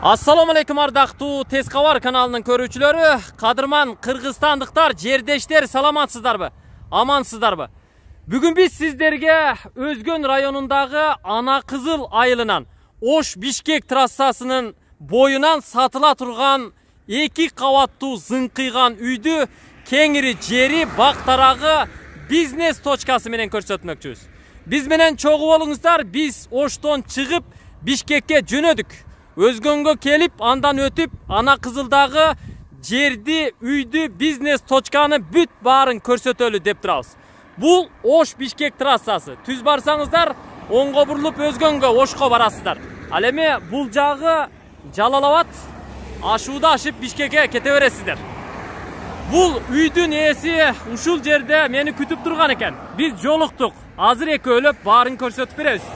Assalamu alaikum ardaqtуу Tez Xabar kanalının көрүүчүлөрү, кадырман кыргызстандыктар, жердештер, саламатсыздарбы? Амансыздарбы? Бүгүн биз сиздерге Өзгөн районундагы Ана Кызыл айылынан Ош-Бишкек трассасынын боюнан сатыла турган 2 кабаттуу зыңкыйган үйдү кеңири жери бак тарагы бизнес точкасы менен көрсөтмөкчүбүз. Биз менен чогуу болуңуздар. Биз Оштон чыгып Бишкекке жөнөдүк. Өзгөнгө келип, андан өтүп, Ана Кызылдагы жерди, үйдү, бизнес точканы бүт баарын көрсөтөлү деп турабыз. Бул Ош-Бишкек трассасы. Түз барсаңыздар, оңго бурулуп Өзгөнгө, Ошко барасыздар. Ал эми бул жагы Жалал-Абад, ашууда ашып Бишкекке кете бересиздер. Бул үйдүн ээси ушул жерде мени күтүп турган экен. Биз жолуктук. Азыр экөөлөп баарын көрсөтүп беребиз.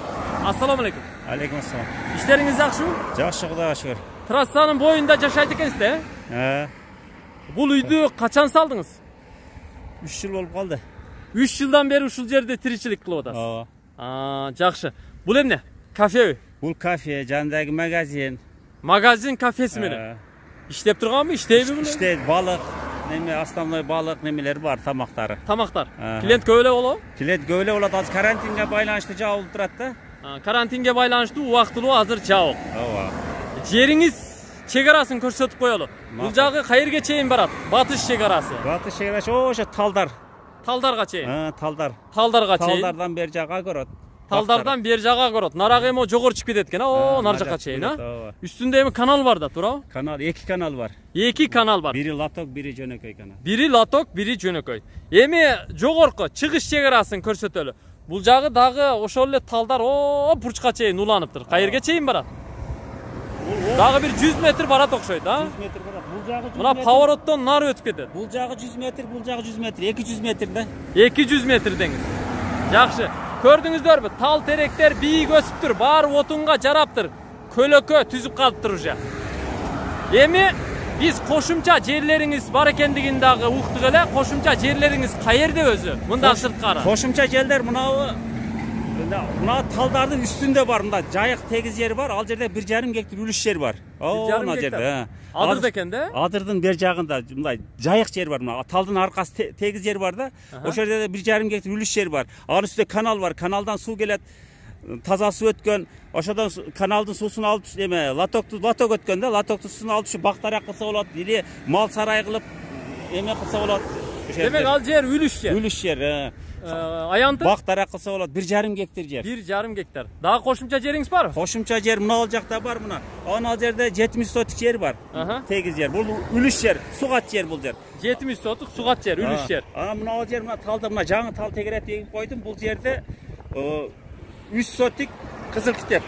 Ассаламу алейкум. Алейкум ассалам. İşleriniz жакшыбы? Жакшы, Кудайга шүгүр. Трассанын боюнда жашайт экенсиз, Бул үйдү качан салдыңыз? 3 жыл болуп калды. 3 жылдан бери ушул жерде тиричилик кылып атасыз. Жакшы. Бул эмне? Кафе. Бул кафе, жанындагы магазин. Магазин, кафеси менен. Иштеп турганбы? Иштейби бул? Иштейт, балык, основной балык немелер бар, тамактары. Тамактар. Клиент көп эле болобу? Клиент көп эле болот. Азыр карантинге байланыштуу жабылып турат да. Карантинге байланыштуу убактылуу азыр жабык. Жериңиз чегарасын көрсөтүп коелу. Бул жагы кайерге чейин барат? Батыш чегарасы. Батыш чегарасы ошо Талдар. Талдарга чейин. Талдар. Талдарга чейин. Талдардан бери жага көрөт. Талдардан бери жага көрөт. Нарагы эми жогору чыгып кетет экен, нар жака чейин, Үстүндө эми канал бар да, туурабы? Канал, 2 канал бар. 2 канал бар. Бири латок, бири жөнөкөй канал. Бири латок, бири жөнөкөй. Эми жогорку чыгыш чегарасын көрсөтөлү. Бул жагы дагы ошол эле Талдар бурчка чейин уланыптыр. Кайерге чейин барат? Дагы бир 100 метр барат окшойт, 100 метр барат. Бул жагы 100 метр. Мына повороттон нары өтүп кетет. Бул жагы 100 метр, бул жагы 100 метр, 200 метр да. 200 метр деңиз. Жакшы. Көрдүңүздөрбү? Тал теректер бийик өсүптүр, баары отунга жараптыр. Көлөкө түзүп калыптыр уже. Эми биз кошумча жерлериңиз бар экендигин дагы уктук эле. Кошумча жерлериңиз каерде өзү? Мында сырткары. Кошумча жерлер мына талдардын үстүндө бар. Мында жайык тегиз жери бар. Ал жерде 1,5 гектар үлүш жер бар. Мына жерде. Адырда экен да? Адырдын бер жагында мындай жайык жер бар. Мына талдын аркасы тегиз жер бар да. Ошол жерде 1,5 гектар үлүш жер бар. Ал үстүндө канал бар. Каналдан суу келет. Таза суу өткөн. Ошодон каналдын суусун алып латок өткөн да. Латоктун суусун алып бактарак кылса болот. Или мал сарай кылып эме кылса болот. Демек ал жер үлүш жер. Үлүш жер. Аянты? Бактарак кылса болот. 1,5 гектар жер. 1,5 гектар. Дагы кошумча жериңиз барбы? Кошумча жер мына ал жакта бар мына. Ал жерде 70 сотик жер бар. Тегиз жер. Бул үлүш жер, сугат жер бул жер. 70 сотик сугат жер, үлүш жер. Мына ал жер мына талда мына жаңы тал тегерет эгип койдум. Бул жерде 3 сотик кызыл китеп.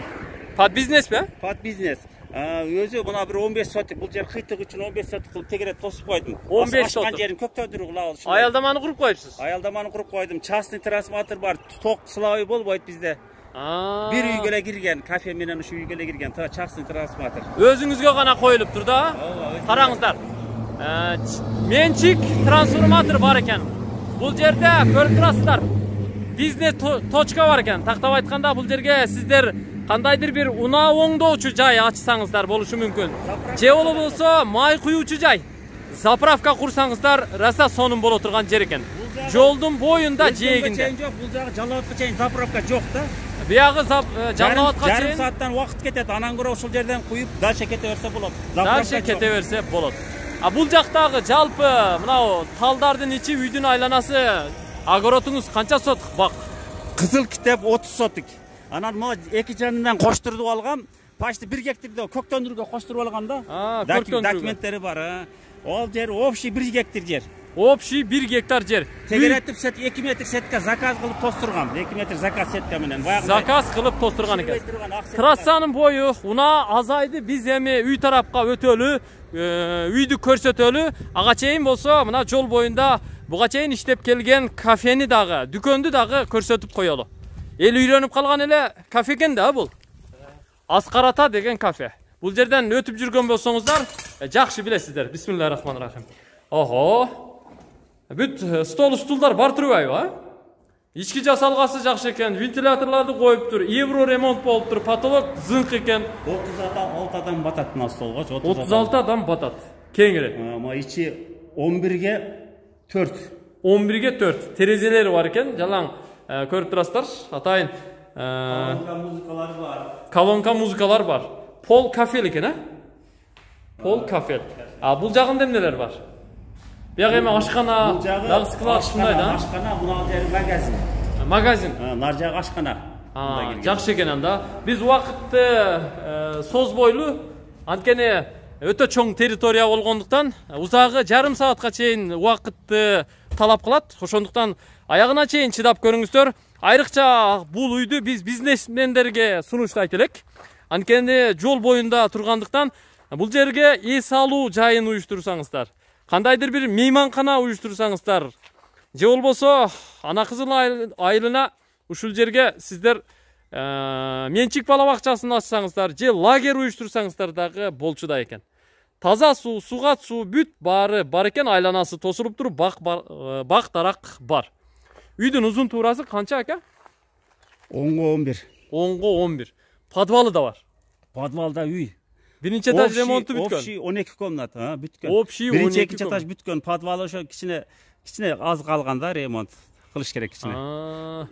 Под бизнеспи? Под бизнес. Өзү мына бир 15 сотик. Бул жер кыйтык үчүн 15 сотик кылып тегерет тосуп койдум. 15 сотик. Ашкан жерин көктөндүрүп кылабыз. Аялдаманы куруп коюпсуз? Аялдаманы куруп койдум. Частный трансформатор бар. Ток сылабы болбойт бизде. Бир үйгө эле кирген, кафе менен ушу үйгө эле кирген. Частный трансформатор. Өзүңүзгө гана коюлуптур да? Караңыздар. Менчик трансформатор бар экен. Бул жерде көрүп турасыздар. Бизнес точка бар экен. Тактап айтканда бул жерге сиздер кандайдыр бир унаа оңдоочу жай ачсаңыздар болушу мүмкүн. Же болбосо май куюучу жай. Заправка курсаңыздар, раса сонун боло турган жер экен. Жолдун боюнда жээгинде. Бул жагы Жалал-Абадка чейин заправка жок да. Биягы Жалал-Абадка чейин жарым сааттан убакыт кетет. Анан көрө ошол жерден куюп дальше кете берсе болот. Дальше кете берсе болот. Бул жактагы жалпы мынау талдардын ичи, үйдүн айланасы, огородуңуз канча сотик бак? Кызыл китеп 30 сотик. Анан могу эки жанынан коштуруп алгам. Почти 1 гектарда көктөндүрүүгө коштуруп алгам да. Документтери бар. Ал жер общий 1 гектар жер. Общий 1 гектар жер. Тегеретип 2 метр сетка заказ кылып тостургам. 2 метр заказ сетка менен. Заказ кылып тостурган экен. Трассанын бою унаа азайды. Биз эми үй тарапка өтөлү, үйдү көрсөтөлү. Ага чейин болсо мына жол боюнда буга чейин иштеп келген кафени дагы, дүкөндү дагы көрсөтүп коелу. Эл үйрөнүп калган эле кафе экен да бул. Аскар ата деген кафе. Бул жерден өтүп жүргөн болсоңуздар, жакшы билесиздер. Бисмиллахиррахманиррахим. Бүт стол стулдар бар турбайбы, İçki жасалғасы жақсы екен, вентиляторларды қойыптыр, евро ремонт болып тұр, потолок зыңқ екен. 36 адам батат мына столға. 36 адам батат. Кеңірек. Ama içi 11'e 4. 11'e 4. Terezелері бар екен, жалаң көріп тұрасыздар. Атайын Kolonka muzikalar var. колонка музыкалар бар. Пол кафел екен, а? Пол кафел. Бұл жағында нелер бар? Бияқ еме ашқана, дағы склад шындай да? Ашқана, бұнал жері магазин. Магазин. Нар жағы ашқана. Жақсы екен анда. Біз уақытты соз бойлы, анткені өте чоң территория болғандықтан, ұзағы жарым саатқа чейін уақытты талап қылады. Ошондуктан аяғына чейін чыдап көріңіздер. Айрықша бұл үйді біз бизнесмендерге сунуштайт элек. Анткени жол бойында тұрғандықтан бұл жерге эс алуу жайын уюштурсаңыздар, кандайдыр бир мейманкана уюштурсаңыздар, же болбосо ана кызыл айылына ушул жерге сиздер менчик бала бакчасын ачсаңыздар, же лагерь уюштурсаңыздар дагы болчуда экен. Таза суу, сугат суу бүт бары бар экен, айланасы тосулуп туруп, бак дарак бар. Үйдүн узун туурасы канча ака? 10'a 11. 10'a 11. Подвалы да бар. Подвалда үй. Birinci etaj remontu bütkön. Общий 12 комнат, bütkön. Общий 12 Birinci ekinci etaj bütkön. Podvalı ошо кичине аз калганда ремонт кылыш керек кичине.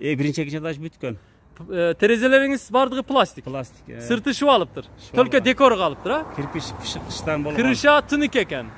Birinci ekinci etaj bütkön. Terezeleriңиz бардыгы пластик. Plastik. Сырты шыбалыптыр. Только декор калыптыр, а? Кирпич кыштан болгон. Кырыша тынык экен.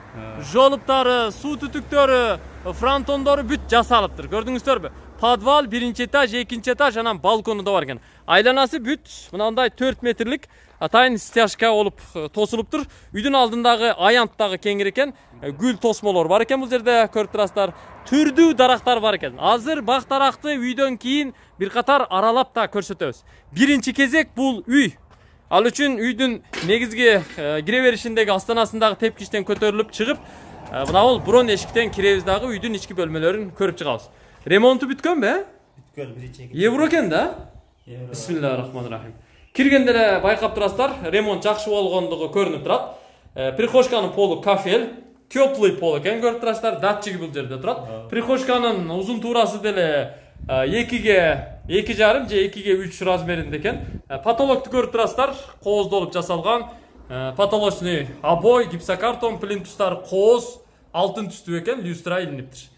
Жолуптары, суу түтүктөрү, фронтондору бүт жасалыптыр. Көрдүңүздөрбү? Подвал, birinci этаж, экинчи этаж, анан балкону да бар экен. Айланасы бүт мынандай 4 метрлик атайын стяжка болуп тосулуптур. Үйдүн алдындагы аянттагы кеңир экен. Гүл тосмолор бар экен бул жерде, көрүп турасыздар. Түрдүү дарактар бар экен. Азыр бак даракты үйдөн кийин бир катар аралап да көрсөтөбүз. Биринчи кезек бул үй. Ал үчүн үйдүн негизги кире беришиндеги астанасындагы тепкичтен көтөрүлүп чыгып, мына бул бурон эшиктен киребиз дагы үйдүн ички бөлмөлөрүн көрүп чыгабыз. Ремонту бүткөнбү? Бүткөн, биринчи эки. Евро экен да? Бисмиллахиррахманиррахим. Киргенде эле байкап турасыздар, ремонт жакшы болгондугу көрүнүп турат. Прихожканын полу кафель, теплый пол экен, көрүп турасыздар, датчиги бул жерде турат. Прихожканын узун туурасы деле 2'ge 2,5 же 2'ge 3 размеринде экен. Потолокту көрүп турасыздар, кооздолуп жасалган. Потолочный обой, гипсокартон, плинтустар кооз, алтын түстүү экен, люстра илиниптир.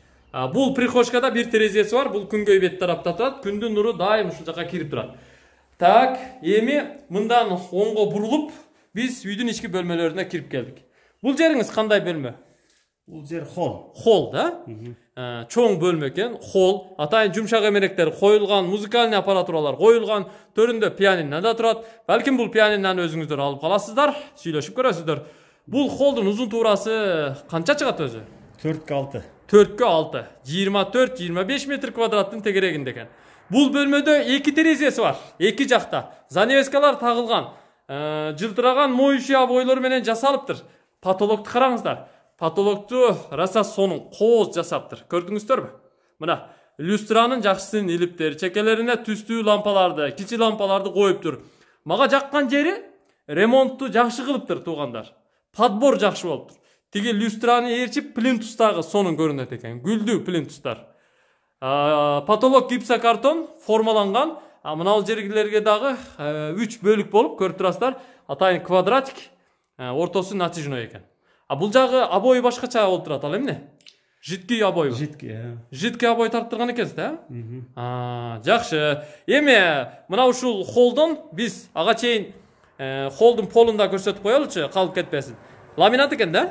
Бул прихожкада бир терезеси бар, бул күнгөй бет тарапта турат, күндүн нуру дайым ушул жака кирип турат. Так, эми мындан оңго бурулуп, биз үйдүн ички бөлмөлөрүнө кирип келдик. Бул жериңиз кандай бөлмө? Бул жер холл. Холл да? Чоң бөлмө экен, холл. Атайын жумшак эмеректер коюлган, музыкальный аппаратуралар коюлган, төрүндө пианино да турат. Балким бул пианинону өзүңүздөр алып каласыздар, сүйлөшүп көрөсүздөр. Бул холлдун узун туурасы канча чыгат өзү? 4'e 6. 4'e 6. 24-25 метр квадраттын тегерегинде экен. Бул бөлмөдө 2 терезеси бар. 2 жакта. Занавескалар тагылган. Жылтыраган моющий обойлор менен жасалыптыр. Потолокту караңыздар. Потолокту раса сонун кооз жасаптыр. Көрдүңүздөрбү? Мына люстранын жакшысын илиптир. Чекелерине түстүү лампаларды, кичи лампаларды коюптур. Мага жаккан жери ремонтту жакшы кылыптыр туугандар. Подбор жакшы болуптур. Тиги люстраны ээрчип плинтустагы сонун көрүнөт экен. Гүлдүү плинтустар. Потолок гипсокартон формаланган. Мына жергилерге дагы 3 бөлүк болуп көрүп турасыздар. Атайын квадратик, ортосу натыжной экен. Бул жагы обой башкача болуп турат, ал эмне? Жидкий обой. Жидкий обой тарттырган экенсиз да? Жакшы. Эми мына ушул холдон биз ага чейин холдун полунда көрсөтүп коелучу, калып кетпесин. Ламинат экен да?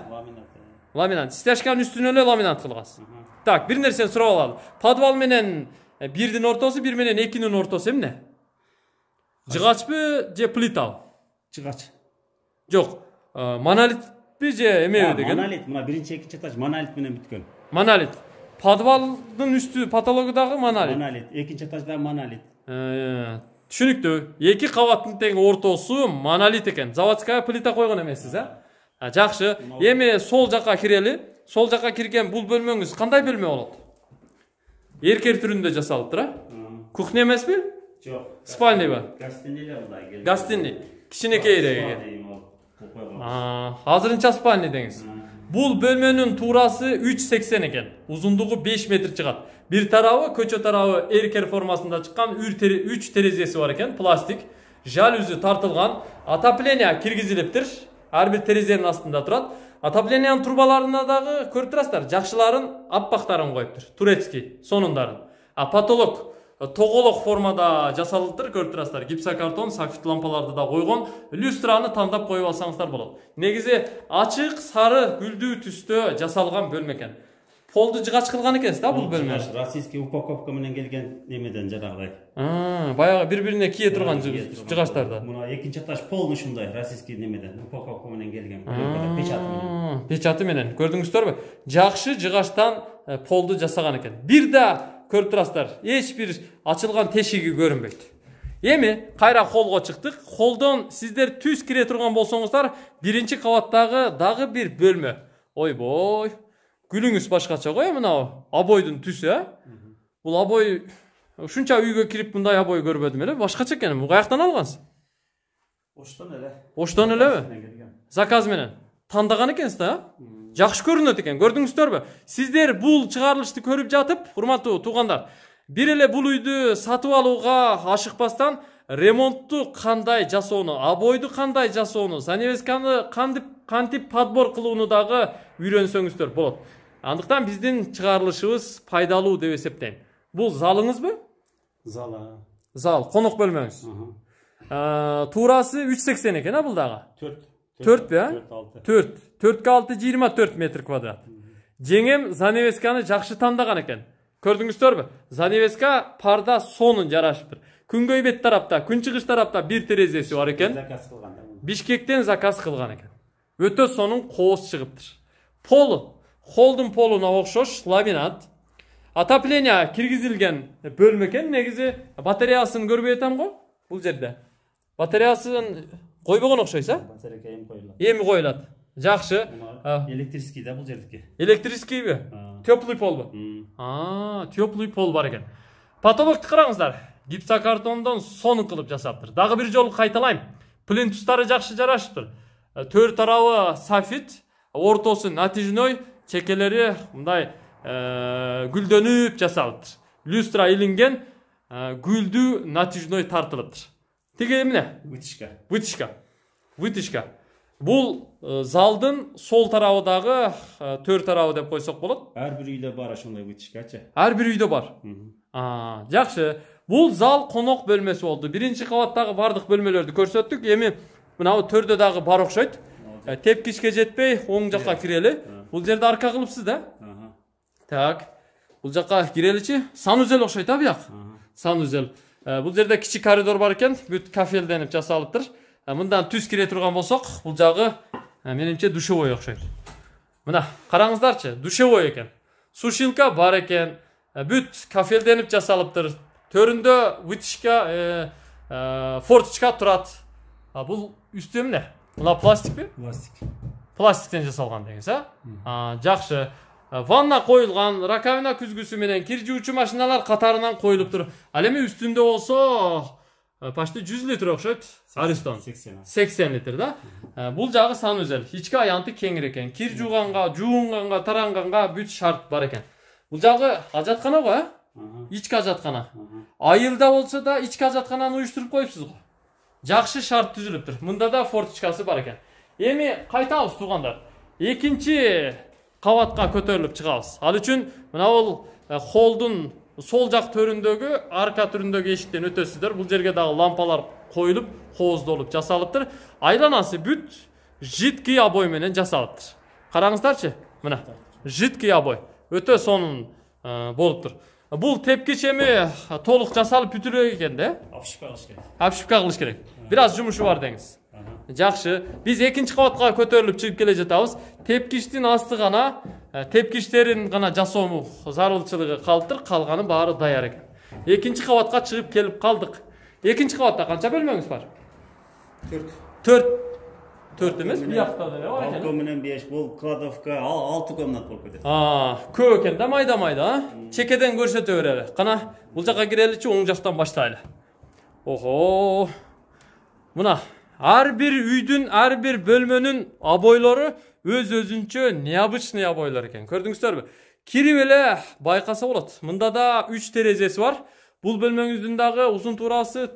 Ламинат. Стяжканын үстүнө эле ламинат кылгансыз. Так, бир нерсени сурап алалы. Подвал менен бирдин ортосу, бир менен экинин ортосу эмне? Жыгачпы же плитабы? Жыгач. Жок. Монолитпи же эмеби деген? Монолит, мына биринчи экинчи этаж монолит менен бүткөн. Монолит. Подвалдын үстү потологу дагы монолит. Монолит. Экинчи этажда монолит. Түшүнүктүү. 2 кабаттын тең ортосу монолит экен. Заводская плита койгон эмессиз, а? Жакшы. Эми сол жака кирели. Сол жака кирген бул бөлмөңүз кандай бөлмө болот? Эркер түрүндө жасалыптыр, а? Кухня эмеспи? Жок. Спальный ба? Гостиный эле мындай. Гостиный. Кичинекейирээк экен. Азырынча спальный деңиз. Бул бөлмөнүн туурасы 3,80 экен. Узундугу 5 метр чыгат. Бир тарабы көчө тарабы эркер формасында чыккан 3 терезеси бар экен, пластик. Жалюзи тартылган, отопление киргизилиптир. Ар бир терезенин астында турат. Отоплениянын трубаларына дагы көрүп турасыздар, жакшыларын аппактарын коюптур. Турецкий сонундарын. Потолок тоголок формада жасалыптыр, көрүп турасыздар. Гипсокартон, софит лампаларды да койгон. Люстраны тандап коюп алсаңыздар болот. Негизи ачык сары гүлдүү түстө жасалган бөлмө экен. Полду жыгач кылган экенсиз да бул бөлмө? Российский упаковка менен келген немеден жанагыдай. Баягы бири-бирине кие турган жыгачтарда. Мына экинчи этаж полный ушундай российский немеден упаковка менен келген. Печаты менен. Печаты менен. Көрдүңүздөрбү? Жакшы жыгачтан полду жасаган экен. Бир да көрүп турасыздар, эч бир ачылган тешиги көрүнбөйт. Эми кайра холго чыктык. Холдон сиздер түз кире турган болсоңуздар, биринчи кабаттагы дагы бир бөлмө. Ойбой. Гүлүңүз башкача го, мына обойдун түсү, Бул обой ушунча үйгө кирип мындай обой көрбөдүм эле. Башкача экен. Бул каяктан алгансыз? Оштон эле. Оштон элеби? Заказ менен. Тандаган экенсиз да? Жакшы көрүнөт экен. Көрдүңүздөрбү? Сиздер бул чыгарылышты көрүп жатып, урматтуу туугандар, бир эле бул үйдү сатып алууга ашыкпастан ремонтту кандай жасоону, обойду кандай жасоону, занавесканы кантип подбор кылууну дагы үйрөнсөңүздөр болот. Андыктан биздин чыгарылышыбыз пайдалуу деп эсептейм. Бул залыңызбы? Зал, конок бөлмөңүз. Туурасы 3,80 экен, бул дагы. 4 бе? 4. 4-ке 6 24 метр квадрат. Жеңем занавесканы жакшы тандаган экен. Көрдүңүздөрбү? Занавеска парда сонун жарашыптыр. Күнгөй бет тарапта, күнчыгыш тарапта бир терезеси бар экен. Бишкектен заказ кылган экен. Өтө сонун кооз чыгыптыр. Холдун полуна окшош ламинат. Отопление киргизилген бөлмө экен. Негизи батареясын көрбөй атам го бул жерде. Батареясын койбогон окшойсуз, эми коюлат. Жакшы. Электрический да бул жердики. Электрическийби? Теплый полбу? Теплый пол бар экен. Потолокту караңыздар. Гипсокартондон сонун кылып жасаптыр. Дагы бир жолу кайталайм. Плинтустары жакшы жарашыптыр. Төр тарабы софит, ортосу натяжной, чекелери мындай гүлдөнүп жасалыптыр. Люстра илинген, гүлдүү натяжной тартылыптыр. Тиги эмне? Вытяжка. Бул залдын сол тарабыдагы төр тарабы деп койсок болот. Ар бир үйдө бар ошондой вытяжкачы. Ар бир үйдө бар. Жакшы. Бул зал конок бөлмөсү болду. Биринчи кабаттагы бардык бөлмөлөрдү көрсөттүк. Эми мына төрдө дагы бар окшойт. Тепкичке жетпей оң жакка кирели. Бул жерде арка кылыпсыз да? Так. Бул жакка киреличи. Санузел окшойт а бияк. Санузел. Бул жерде кичи коридор бар экен. Бүт кафелденип жасалыптыр. Мындан түз кире турган болсок, бул жагы менимче душевой окшойт. Мына караңыздарчы, душевой экен. Сушилка бар экен. Бүт кафелденип жасалыптыр. Төрүндө вытяжка, форточка турат. Бул үстү эмне? Мына пластикпи? Пластиктен жасалган деңиз, Жакшы. Ванна коюлган, раковина күзгүсү менен кир жуучу машиналар катарынан коюлуптур. Ал эми үстүндө болсо почти 100 литр окшойт. Аристон. 80 литр да. Бул жагы санузел. Ички аянты кеңир экен. Кир жуунганга, таранганга бүт шарт бар экен. Бул жагы ажаткана го, Ички ажаткана. Айылда болсо да ички ажаткананы уюштуруп коюпсуз го. Жакшы шарт түзүлүптүр. Мында да форточкасы бар экен. Эми кайтабыз туугандар. Экинчи кабатка көтөрүлүп чыгабыз. Ал үчүн мына бул холдун сол жак төрүндөгү, арка түрүндөгү эшиктен өтөсүздөр. Бул жерге дагы лампалар коюлуп, кооздолуп жасалыптыр. Айланасы бүт жидкий обой менен жасалыптыр. Караңыздарчы, мына жидкий обой. Өтө сонун болуптур. Бул тепкич эми толук жасалып бүтүрө экен да? Апшипка кылыш керек. Бир аз жумушу бар деңиз. Жакшы. Биз экинчи кабатка көтөрүлүп чыгып келе жатабыз. Тепкичтин асты гана, тепкичтерин гана жасоо зарылчылыгы калыптыр, калганы баары даяр экен. Экинчи кабатка чыгып келип калдык. Экинчи кабатта канча бөлмөңүз бар? 4 эмес, биякта деле бар экен. Балкон менен 5, бул кладовка, 6 комнат болуп кетет. Көп экен да, майда-майда, Чекеден көрсөтө берели. Кана, бул жакка киреличи оң жактан баштайлы. Охо. Мына Her bir üydün, her bir bölmönün aboylары öz-özünчө необычный aboylar eкен. Көрдүңүздөрбү? Кирип эле байкаса болот. Мында да 3 терезеси бар. Бул бөлмөңүздүн дагы узун туурасы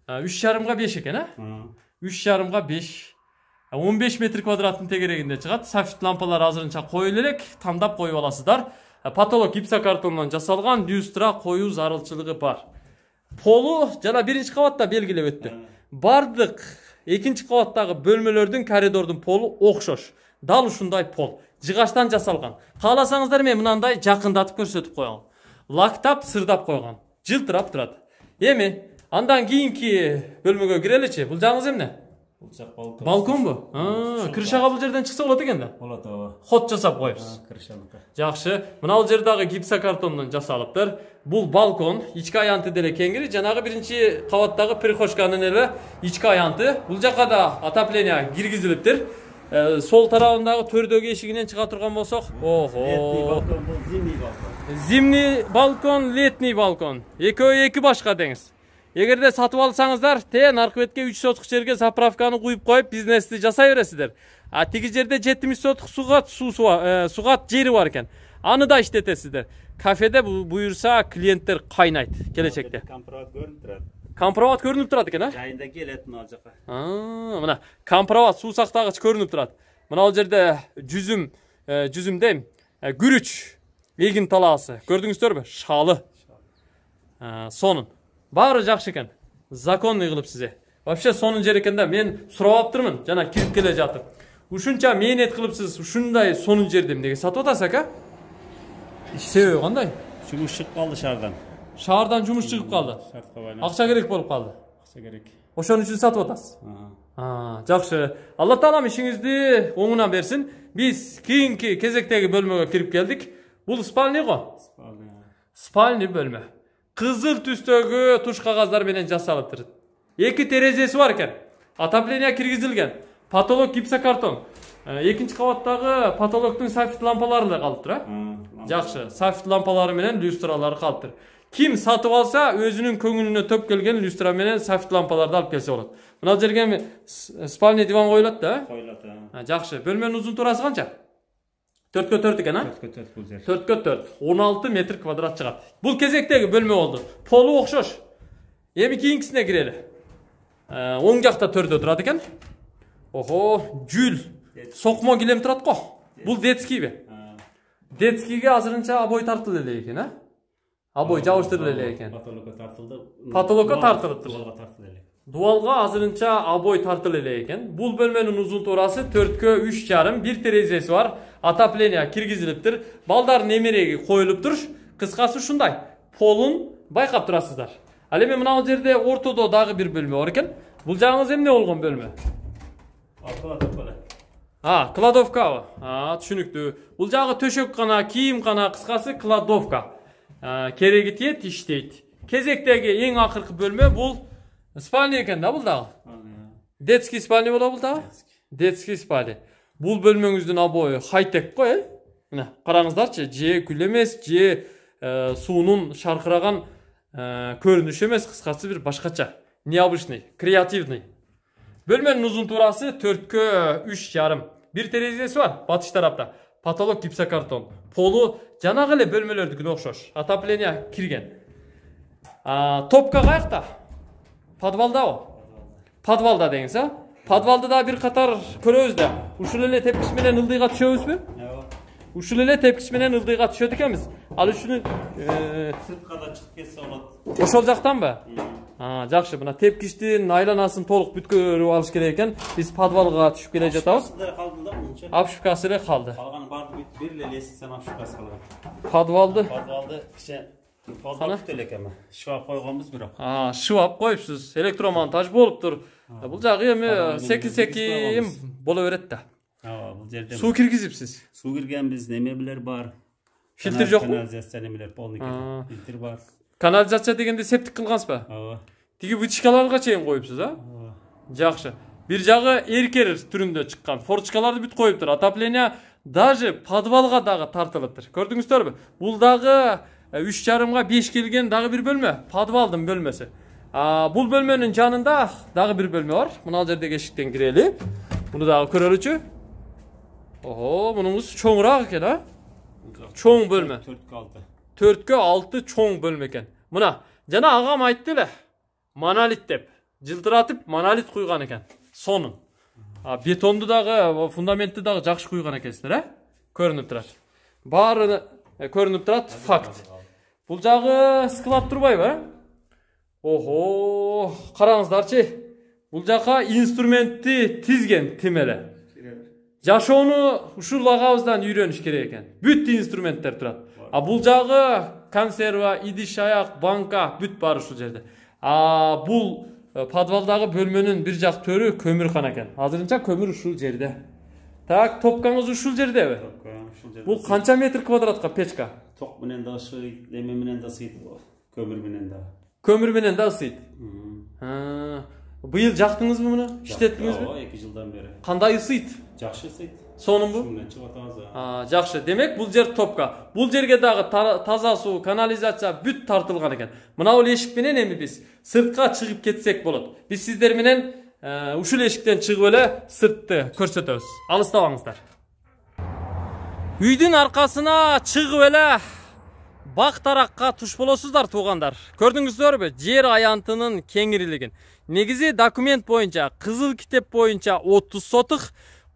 3,5 5 экен, а? 3,5 5. 15 метр квадраттын тегерегинде чыгат. Софит лампалар азырынча коюлуп элек, тандап коюп аласыздар. Потолок гипсокартондон жасалган, люстра коюу зарылчылыгы бар. Полу жана биринчи кабатта белгилеп өттү. Бардык экинчи кабаттагы бөлмөлөрдүн, коридордун полу окшош. Дал ушундай пол. Жыгачтан жасалган. Кааласаңыздар мен мынандай жакындатып көрсөтүп коем. Лактап, сырдап койгон. Жылтырап турат. Эми андан кийинки бөлмөгө киреличи. Бул жагыңыз эмне? Бул жак балкон. Балконбу? Крышага бул жерден чыкса болот экен да. Болот, ооба. Ход жасап коюпсуз. Крышаныкы. Жакшы. Мына бул жер дагы гипсокартондон жасалыптыр. Бул балкон, ички аянты деле кеңири. Жанагы биринчи кабаттагы прихожканын эле ички аянты. Бул жака да отопление киргизилиптир. Сол тарабындагы төрдөгү эшигинен чыга турган болсок, Летний балкон, бул зимний балкон. Зимний балкон, летний балкон. Экөө эки башка деңиз. Эгерде сатып алсаңыздар, аркы бетке 3 сотук жерге заправканы куюп коюп бизнести жасай бересиздер. А тиги жерде 70 сотук сугат жери бар экен. Аны да иштетесиздер. Кафеде буюрса клиенттер кайнайт келечекте. Компровод көрүнүп турат. Компровод көрүнүп турат экен, а? Жайында келет ал жака. Мына компровод суу сактагыч көрүнүп турат. Мына бул жерде жүзүм дейм, күрүч, эгин талаасы. Көрдүңүздөрбү? Шалы. Сонун. Баары жакшы экен. Законный кылып сизе. Вообще сонун жер экен да. Мен сурап жана кирип келе жатып. Ушунча мээнет кылыпсыз, ушундай сонун жерди эмнеге сатып атасак, а? Себеби кандай? Жумуш чыгып калды шаардан. Шаардан жумуш чыгып калды. Акча керек болуп калды. Акча керек. Ошон үчүн сатып атасыз. Жакшы. Алла таалам ишиңизди оңунан берсин. Биз кийинки кезектеги бөлмөгө кирип келдик. Бул спальня го? Спальня бөлмө. Кызыл түстөгү туш кагаздар менен жасалыптыр. 2 терезеси бар экен. Отопление киргизилген. Потолок гипсокартон. Экинчи кабаттагы потолоктун софит лампалары да калыптыр, а? Жакшы. Софит лампалары менен люстралары калыптыр. Ким сатып алса, өзүнүн көңүлүнө төп келген люстра менен софит лампаларды алып келсе болот. Мына жерге спальня диван коюлат да? Коюлат. Жакшы. Бөлмөнүн узун туурасы канча? 4x4 экен, а? 4x4 бул жер. 4x4. 16 метр квадрат чыгат. Бул кезектеги бөлмө болду. Полу окшош. Эми кийинкисине кирели. Оң жакта төрдө турат экен. Жүл. Сокмо килем турат го. Бул детскийби? Детскийге азырынча абой тартылып эле экен, а? Абой жабыштырып эле экен. Потолокко тартылды. Потолокко тартылыптыр. Дуалга тартылды эле. Дуалга азырынча абой тартылып эле экен. Бул бөлмөнүн узун туурасы 4x3,5, бир терезеси бар. Отопление киргизилиптир. Балдар немереги коюлуптур. Кыскасы ушундай. Полун байкап турасыздар. Ал эми мына жерде ортодо дагы бир бөлмө бар экен. Бул жагыңыз эмне болгон бөлмө? Кладовка. Түшүнүктүү. Бул жагы төшөк гана, кийим гана, кыскасы кладовка. Кереги тиет, иштейт. Кезектеги эң акыркы бөлмө бул спальня экен да, бул дагы. Детский спальня болобу бул дагы? Детский спальня. Бул бөлмөңүздүн абою хай-тек го, Мына, караңыздарчы, же күл эмес, же суунун шаркыраган көрүнүшү эмес, кыскасы бир башкача. Необычный, креативный. Бөлмөнүн узун туурасы 4x3,5. Бир терезеси бар, батыш тарапта. Потолок гипсокартон. Полу жанагы эле бөлмөлөрдүкүнө окшош. Отопление кирген. Топка каякта? Подвалдабы? Подвалда деңиз, а? Подвалды да бир катар көрөбүз да. Ушул эле тепкич менен ылдыйга түшөбүзбү? Ушул эле тепкич менен ылдыйга түшөт экенбиз. Ал үчүн сыртка да чыгып кетсе болот. Ошол жактанбы? Жакшы, мына тепкичтин айланасын толук бүткөрүп алыш керек экен. Биз подвалга түшүп келе жатабыз. Апшивкасы эле калды. Калган баардыгы бир эле лестницанын апшивкасы калган. Подвалды киче тозалып эле экен. Шваб койгонбуз бирок. Шваб коюпсуз. Электромонтаж болуптур. Бул жагы эми секи боло берет да. Бул жерде суу киргизипсиз. Суу киргенбиз, немелер бар. Фильтр жокпу? Канализация немелер полный фильтр бар. Канализация дегенде септик кылгансызбы? Тиги вытяжкаларга чейин коюпсуз, а? Жакшы. Бир жагы эркер түрүндө чыккан. Форточкаларды бүт коюптур. Отопление даже подвалга дагы тартылыптыр. Көрдүңүздөрбү? Бул дагы 3,5 5 келген дагы бир бөлмө. Подвалдын бөлмөсү. Bul bölmenin janında dagı bir bölme var. Mına jerdeki eşikten gireli. Bunu dagı körölüçü. Oho, bununuz çoğurak eken ha. Çoğun bölme. 4'kö 6 çoğun bölme eken. Mına jana agam aytты эле. Monolit dep. Жылтыратып monolit куйган экен. Сонун. Бетонду дагы, фундаментти дагы жакшы куйган экенсиздер, а? Көрүнүп турат. Баары көрүнүп турат, факт. Бул жагы склад турбайбы, а? Охо, караңыздарчы. Бул жака инструментти тизген тим эле. Жашоону ушул агабыздан үйрөнүш керек экен. Бүт инструменттер турат. Бул жагы консерва, идиш аяк, банка бүт бар ушул жерде. Бул подвалдагы бөлмөнүн бир жак төрү көмүркана экен. Азырынча көмүр ушул жерде. Так, топкаңыз ушул жердеби? Бул канча метр квадратка печка? Ток менен да ышыйт, эме менен да ысыйт, көмүр менен да. Көмүр менен да ысыйт. Быйыл жактыңызбы муну? Иштеттиңизби? 2 жылдан бери. Кандай ысыйт? Жакшы ысыйт. Сонунбу? Жакшы. Демек бул жер топка. Бул жерге дагы таза суу, канализация бүт тартылган экен. Мына бул эшик менен эми биз сыртка чыгып кетсек болот. Биз сиздер менен ушул эшиктен чыгып эле сыртты көрсөтөбүз. Алыстабаңыздар. Үйдүн аркасына чыгып эле бак таракка туш болосуздар туугандар. Көрдүңүздөрбү? Жер аянтынын кеңирилигин. Негизи документ боюнча, кызыл китеп боюнча 30 сотук,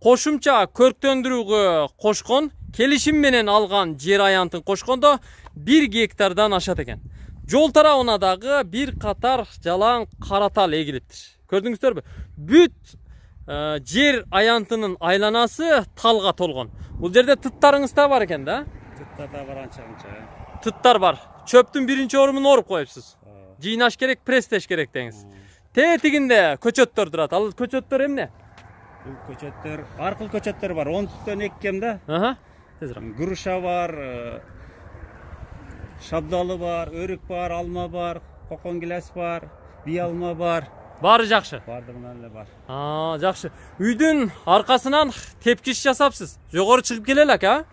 кошумча көрктөндүрүүгө кошкон, келишим менен алган жер аянтын кошкондо 1 гектардан ашат экен. Жол тарабына дагы бир катар жалаң кара тал эгилиптир. Көрдүңүздөрбү? Бүт жер аянтынын айланасы талга толгон. Бул жерде тыттарыңыз да бар экен да? Тыттар да бар анча-мынча. Тыттар бар. Чөптүн биринчи орумун оруп коюпсуз. Жыйнаш керек, престеш керек деңиз. Тетигинде көчөттөр турат. Ал көчөттөр эмне? Бул көчөттөр, аркыл көчөттөр бар. 10 түтөн эккем да. Тезирээк. Груша бар, шабдалы бар, өрүк бар, алма бар, кокон гилес бар, бий алма бар. Баары жакшы. Бардыгынан эле бар. Жакшы. Үйдүн аркасынан тепкич жасапсыз. Жогору чыгып келе элек, а?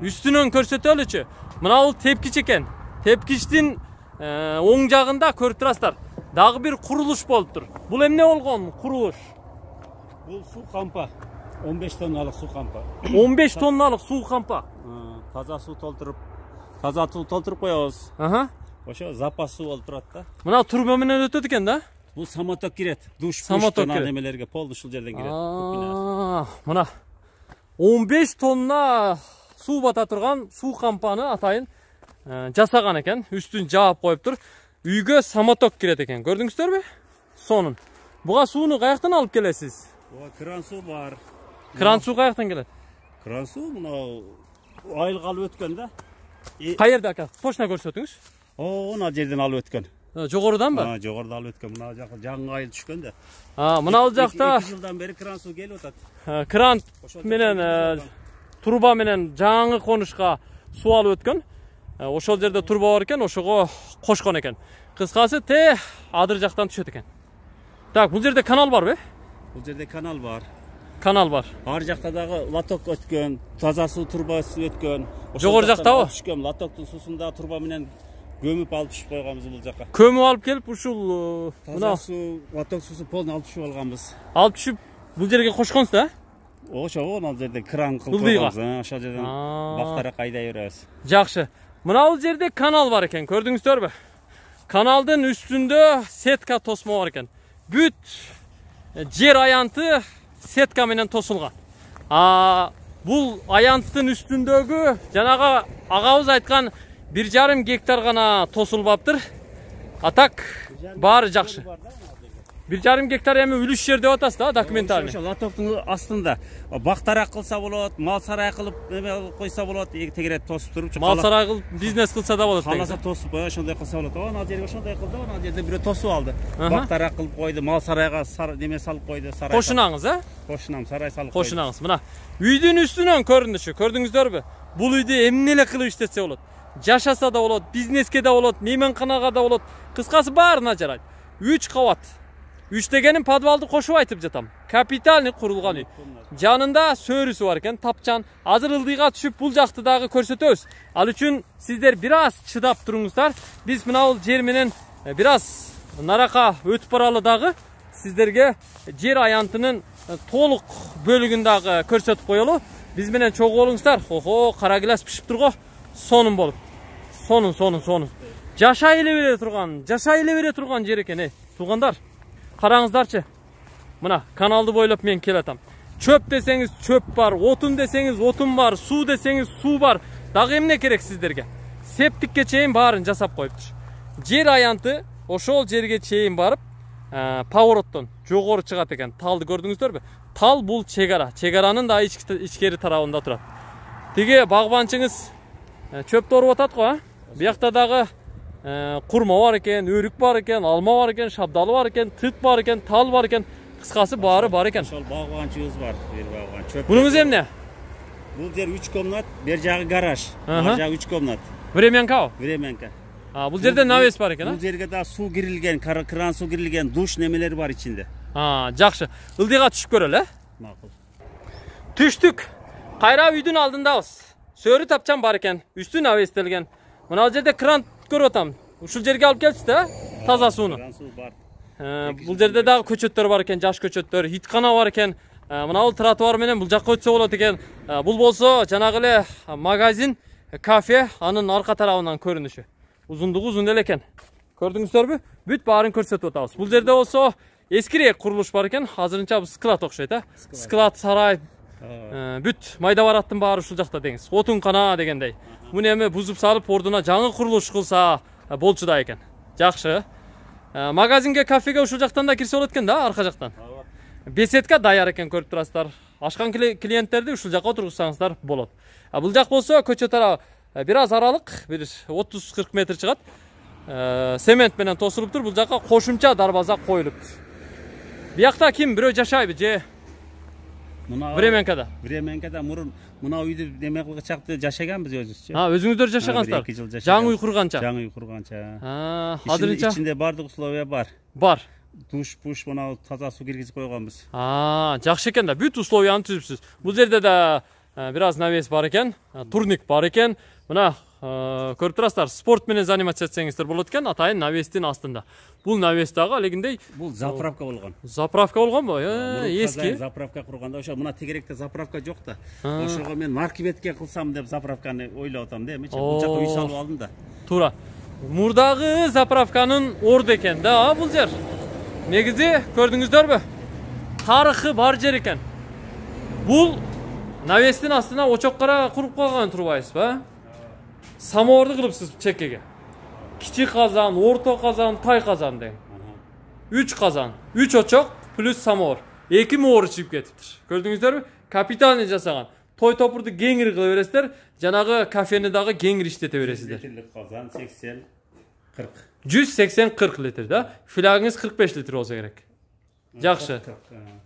Үстүнөн көрсөтөлүчү. Мына бул тепкич экен. Тепкичтин оң жагында көрүп турасыздар. Дагы бир курулуш болуптур. Бул эмне болгон курулуш? Бул суу кампа. 15 тонналык суу кампа. 15 тонналык суу кампа. Таза суу толтуруп коебуз. Ошо запас суу болуп турат да. Мына труба менен өтөт экен да? Бул самоток кирет. Душ, самоток кирет. Немелерге пол ушул жерден кирет. Мына 15 тонна суу бата турган суу кампаны атайын жасаган экен. Үстүн жаап коюптур. Үйгө самоток кирет экен. Көрдүңүздөрбү? Сонун. Буга сууну каяктан алып келесиз? Буга кран суу бар. Кран суу каяктан келет? Кран суу мына айылга алып өткөн да. Каерде ака? Точно көрсөтүңүз. Мына жерден алып өткөн. Жогоруданбы? Жогоруда алып өткөн. Мына жака жаңы айыл түшкөн да. Мына ал жакта 2 жылдан бери кран суу келип атат. Кран менен труба менен жаңы конушка суу алып өткөн. Ошол жерде труба бар экен, ошого кошкон экен. Кыскасы адыр жактан түшөт экен. Так, бул жерде канал барбы? Бул жерде канал бар. Канал бар. Ар жакта дагы лоток өткөн, таза суу трубасы өткөн. Жогору жактабы? Түшкөн лотоктун суусун да труба менен көмүп алып түшүп койганбыз бул жака. Көмүп алып келип ушул таза суу, лоток суусу полный алып түшүп алганбыз. Алып түшүп бул жерге кошконсуз да? Ошо ал жерде кран кылып койганбыз. Ошол жерден бактара кайдай беребиз. Жакшы. Мына бул жерде канал бар экен, көрдүңүздөрбү? Каналдын үстүндө сетка тосмо бар экен. Бүт жер аянты сетка менен тосулган. Бул аянттын үстүндөгү жанагы агабыз айткан 1,5 гектар гана тосулбаптыр. Так баары жакшы. 1,5 гектар эми үлүш жер деп атасыз да, документальный. Ошо лотоктун астында бактарак кылса болот, мал сарай кылып эме койсо болот, тегерет тосуп туруп. Мал сарай кылып бизнес кылса да болот. Каласа тосуп, ошондой кылса болот. Ана жерге ошондой кылды, ана жерде бирөө тосуп алды. Бактарак кылып койду, мал сарайга неме салып койду, сарай. Кошунаңыз, Кошунам, сарай салып койду. Кошунаңыз. Мына үйдүн үстүнөн көрүнүшү, көрдүңүздөрбү? Бул үйдү эмне эле кылып иштетсе болот. Жашаса да болот, бизнеске да болот, мейманканага да болот. Кыскасы баарына жарайт. 3 кабат. 3 дегеним подвалды кошуп айтып жатам. Капитальный курулган үй. Жанында сөрүсү бар экен, тапчан. Азыр ылдыйга түшүп бул жакты дагы көрсөтөбүз. Ал үчүн сиздер бир аз чыдап туруңуздар. Биз мына бул жер менен бир аз нарака өтүп баралы дагы сиздерге жер аянтынын толук бөлүгүн дагы көрсөтүп коелу. Биз менен чогуу болуңуздар. Охо, кара гилас пишип турго. Сонун болуп. Сонун. Жашай эле бере турган жер экен, туугандар. Караңыздарчы. Мына каналды бойлоп мен келатам. Çöp deseniz çöp var, otun deseniz otun var, su deseniz su var. Dagı emne керек сиздерге? Септикке чейин баарын жасап коюптур. Жер аянты ошол жерге чейин барып, повороттон жогору чыгат экен. Талды көрдүңүздөрбү? Тал бул чегара. Чегаранын да ичкери тарабында турат. Тиги багбанчыңыз чөптү оруп атат го, а? Биякта дагы курма бар экен, өрүк бар экен, алма бар экен, шабдалы бар экен, тыт бар экен, тал бар экен. Кыскасы баары бар экен. Ошол багбанчыбыз бар, бир багбан. Чөп. Bunun эмне? Бул жер 3 комнат, бер жагы гараж. Бул жагы 3 комнат. Временка. Временка. Бул жерде навес бар экен, а? Бул жерге да суу кирилген, кран суу кирилген, душ немелери бар ичинде. Жакшы. Ылдыйга түшүп көрөлү, э? Макул. Түштүк. Кайра үйдүн алдындабыз. Сөрү тапчан бар экен. Үстү навестелген. Мына жерде кран көрүп атам. Ушул жерге алып келчи да, таза сууну. Кран суу бар. Бул жерде дагы көчөттөр бар экен, жаш көчөттөр, иткана бар экен. Мына бул тротуар менен бул жакка өтсө болот экен. Бул болсо жанагы эле магазин, кафе, анын арка тарабынан көрүнүшү. Узундугу узун эле экен. Көрдүңүздөрбү? Бүт баарын көрсөтүп атабыз. Бул жерде болсо эскирээк курулуш бар экен. Азырынча бул склад окшойт, а? Склад, сарай, бүт майда бараттын баары ушул жакта деңиз. Отункана дегендей. Муну эми бузуп салып, ордуна жаңы курулуш кылса болчу да экен. Жакшы. Магазинге, кафеге ушул жактан да кирсе болот экен да, арка жактан. Беседка даяр экен, көрүп турасыздар. Ашкан клиенттерди ушул жакка отургузсаңыздар болот. Бул жак болсо көчө тарабы бир аз аралык, бир 30-40 метр чыгат. Цемент менен тосулуптур. Бул жакка кошумча дарбаза коюлуптур. Биякта ким бирөө жашайбы же? Временкада. Временкада мурун мына үйдү неме кылгычакты жашаганбыз өзүбүз. Өзүңүздөр жашагансыздар. Жаңы үй курганча. Жаңы үй курганча. Азырынча ичинде бардык условия бар. Бар. Душ, пуш, мына таза суу киргизип койгонбуз. Жакшы экен да, бүт условияны түзүпсүз. Бул жерде да бир аз навес бар экен, турник бар экен. Мына көрүп турасыздар, спорт менен заниматься этсеңиздер болот экен, атайын навестин астында. Бул навес дагы алегиндей бул заправка болгон. Заправка болгонбу? Эски. Заправка курганда ошо мына тегеректе заправка жок да. Ошого мен маркетке кылсам деп заправканы ойлоп атам да, эмечи. Бул жакка үй салып алдым да. Туура. Мурдагы заправканын орду экен да, бул жер. Негизи көрдүңүздөрбү? Тарыхы бар жер экен. Бул навестин астына очок кара куруп койгон турбайсызбы? Самоорду кылыпсыз чекеге. Кичи казан, орто казан, тай казан дең. 3 казан, 3 очок плюс самоор. 2 моор чыгып кетиптир. Көрдүңүздөрбү? Капитальный жасаган. Той топурду кеңири кыла бересиздер, жанагы кафени дагы кеңири иштете бересиздер. Литрлик казан 80-40. 180-40 литр да. Филягыңыз 45 литр болсо керек. Жакшы.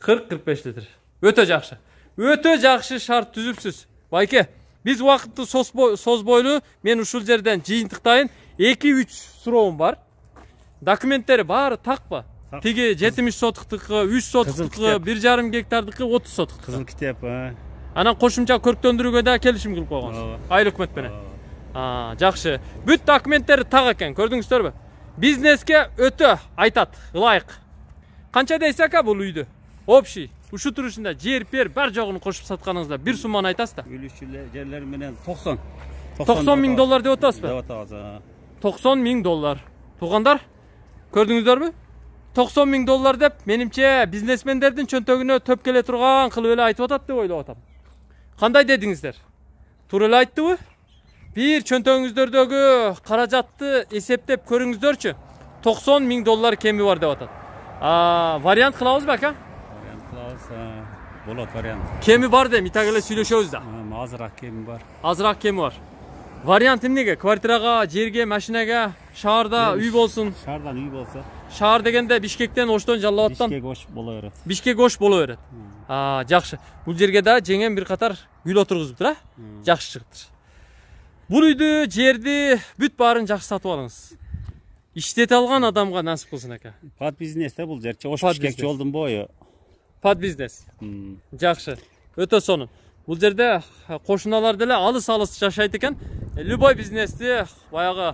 40-45 литр. Өтө жакшы. Өтө жакшы шарт түзүпсүз. Байке, биз убакытты созбойлу, мен ушул жерден жыйынтыктайын. 2-3 суроом бар. Документтери баары такпы? Тиги 70 сотуктукы, 3 сотуктуку, 1,5 гектардыкы, 30 сотуктуку. Кызыл китеп, Анан кошумча көрктөндүрүүгө да келишим кылып койгонсуз. Айыл өкмөт менен. Жакшы. Бүт документтери так экен, көрдүңүздөрбү? Бизнеске өтө айтат, ылайык. Канча дейсек бул үйдү? Общий. Ушу турушунда жер пер бар жогун кошуп сатканыңызда бир сумманы айтасыз да? Үйлүчүлөр жерлер менен 90. 90 миң доллар деп атасызбы? Деп атабыз. 90 миң доллар. Туугандар, көрдүңүздөрбү? 90 миң доллар деп, менимче бизнесмендердин чөнтөгүнө төп келе турган кылып эле айтып атат деп ойлоп атам. Кандай дедиңиздер? Туура эле айттыбы? Бир чөнтөгүңүздөрдөгү каражатты эсептеп көрүңүздөрчү. 90 миң доллар кеми бар деп атат. Вариант кылабызбы ака? Вариант кылабыз. Болот вариант. Кеми бар деп, итак эле сүйлөшөбүз да. Азыраак кеми бар. Азыраак кеми бар. Вариант эмнеге? Квартирага, жерге, машинага, шаарда үй болсун. Шаардан үй болсо. Шаар дегенде Бишкектен, Оштон, Жалал Абадтан. Бишкек Ош боло берет. Бишкек Ош боло берет. Жакшы. Бул жерге да жеңем бир катар гүл отургузуптур, а? Жакшы чыгыптыр. Бул үйдү, жерди бүт баарын жакшы сатып алыңыз. Иштете алган адамга насип кылсын ака. Под бизнес да бул жерчи. Ош Бишкек жолдун бою. Под бизнес. Жакшы. Өтө сонун. Бул жерде кошуналар деле алыс-алыс жашайт экен. Любой бизнести баягы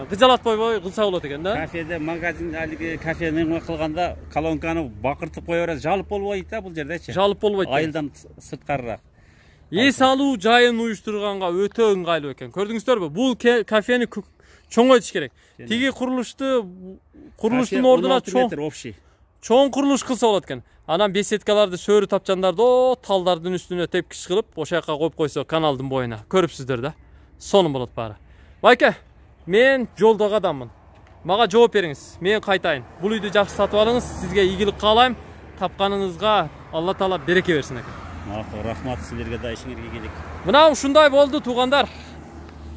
кыжалатпой кылса болот экен да. Кафеде, магазин, алиги кафенин кылганда колонканы бакыртып кое берет, жалып болбойт да бул жердечи. Жалып болбойт. Айылдан сырткарыраак. Эс алуу жайын уюштурганга өтө ыңгайлуу экен. Көрдүңүздөрбү? Бул кафени чоңойтуш керек. Тиги курулуштун ордуна чоң курулуш кылса болот экен. Анан беседкаларды, сөрү тапчандарды талдардын үстүнө тепкич кылып, ошол жака коюп койсо каналдын боюна. Көрүпсүздөр да. Сонун болот баары. Байке, мен жолдогу адаммын. Мага жооп бериңиз. Мен кайтайын. Бул үйдү жакшы сатып алыңыз. Сизге ийгилик каалайм. Тапканыңызга Алла Таала береке берсин экен. Рахмат, силерге да ишиңерге келик. Мына ушундай болду туугандар.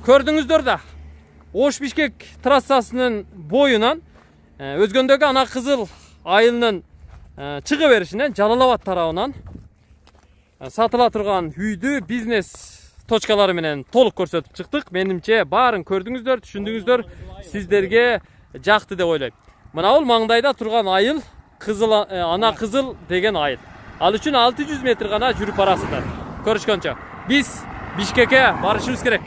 Көрдүңүздөр да. Ош-Бишкек трассасынын боюнан Өзгөндөгү Ана Кызыл айылынын чыга беришинен Жалал Абад тарабынан сатыла турган үйдү бизнес точкалары менен толук көрсөтүп чыктык. Менимче баарын көрдүңүздөр, түшүндүңүздөр, сиздерге жакты деп ойлойм. Мына бул маңдайда турган айыл Ана Кызыл деген айыл. Ал үчүн 600 метр гана жүрүп барасыздар. Көрүшкөнчө. Биз Бишкекке барышыбыз керек.